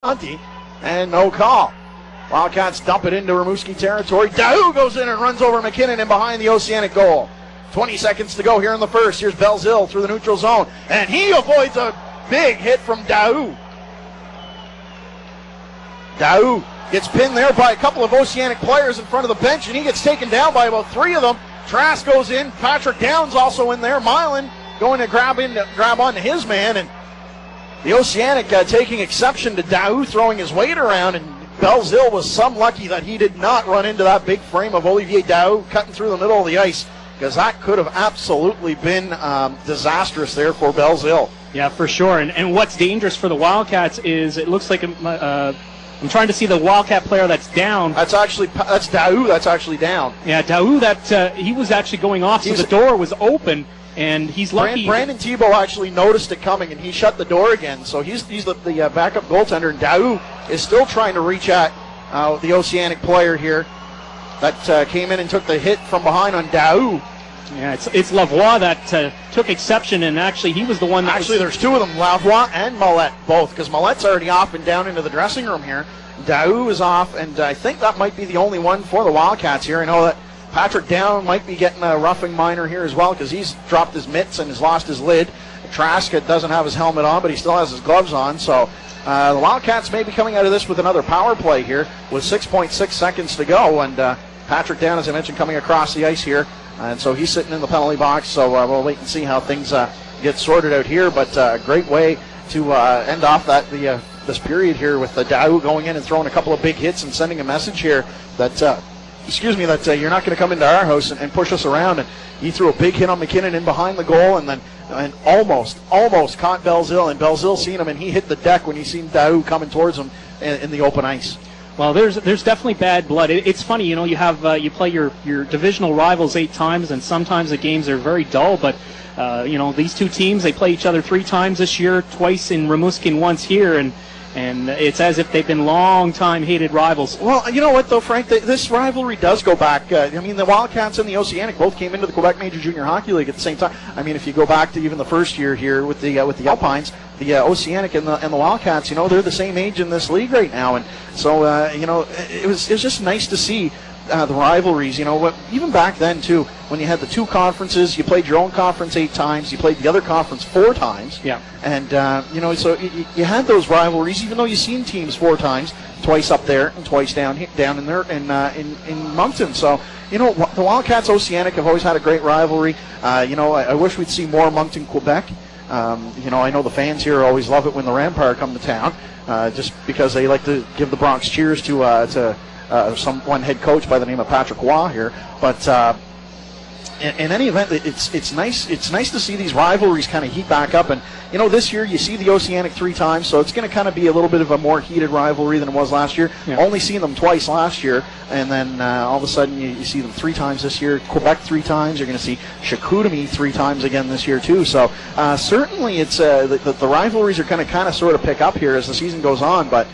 And no call. Wildcats dump it into Rimouski territory. Daou goes in and runs over McKinnon and behind the Oceanic goal. 20 seconds to go here in the first. Here's Belzile through the neutral zone. And he avoids a big hit from Daou. Daou gets pinned there by a couple of Oceanic players in front of the bench, and he gets taken down by about three of them. Trask goes in. Patrick Downs also in there. Milan going to grab onto his man, and the Oceanic taking exception to Daou throwing his weight around, and Belzile was some lucky that he did not run into that big frame of Olivier Daou cutting through the middle of the ice, because that could have absolutely been disastrous there for Belzile. Yeah, for sure. And what's dangerous for the Wildcats is it looks like I'm trying to see the Wildcat player that's down. That's Daou. That's actually down. Yeah, Daou. He was actually going off, so the door was open. And he's lucky. Brandon Thibault actually noticed it coming, and he shut the door again. So he's the backup goaltender, and Daou is still trying to reach at the Oceanic player here that came in and took the hit from behind on Daou. Yeah, it's Lavoie that took exception, and actually he was the one that there's two of them, Lavoie and Millette, both, because Millette's already off and down into the dressing room here. Daou is off, and I think that might be the only one for the Wildcats here. I know that Patrick Down might be getting a roughing minor here as well, because he's dropped his mitts and has lost his lid. Trask doesn't have his helmet on, but he still has his gloves on. So the Wildcats may be coming out of this with another power play here with 6.6 seconds to go. And Patrick Down, as I mentioned, coming across the ice here. And so he's sitting in the penalty box. So we'll wait and see how things get sorted out here. But a great way to end off this period here with Daou going in and throwing a couple of big hits and sending a message here that you're not going to come into our house and push us around. And he threw a big hit on McKinnon in behind the goal, and almost caught Belzile, and Belzile seen him, and he hit the deck when he seen Daou coming towards him in the open ice. Well, there's definitely bad blood. It's funny, you play your divisional rivals 8 times, and sometimes the games are very dull, but these two teams, they play each other 3 times this year, twice in Rimouski and once here, and it's as if they've been long-time hated rivals. Well, you know what, though, Frank? This rivalry does go back. The Wildcats and the Oceanic both came into the Quebec Major Junior Hockey League at the same time. I mean, if you go back to even the first year here with the Alpines, the Oceanic and the Wildcats, they're the same age in this league right now. And so, it was just nice to see the rivalries, even back then, too, when you had the 2 conferences, you played your own conference 8 times, you played the other conference 4 times. Yeah. And, so you had those rivalries, even though you've seen teams 4 times, twice up there and twice down in there in Moncton. So, the Wildcats Oceanic have always had a great rivalry. I wish we'd see more Moncton, Quebec. I know the fans here always love it when the Rampart come to town, just because they like to give the Bronx cheers to one head coach by the name of Patrick Waugh here. But in any event, it's nice to see these rivalries kind of heat back up. And this year you see the Oceanic 3 times, so it's going to kind of be a little bit of a more heated rivalry than it was last year. Yeah. Only seen them twice last year, and then all of a sudden you see them 3 times this year. Quebec 3 times. You're going to see Chicoutimi 3 times again this year too. So certainly it's the rivalries are going to kind of sort of pick up here as the season goes on, but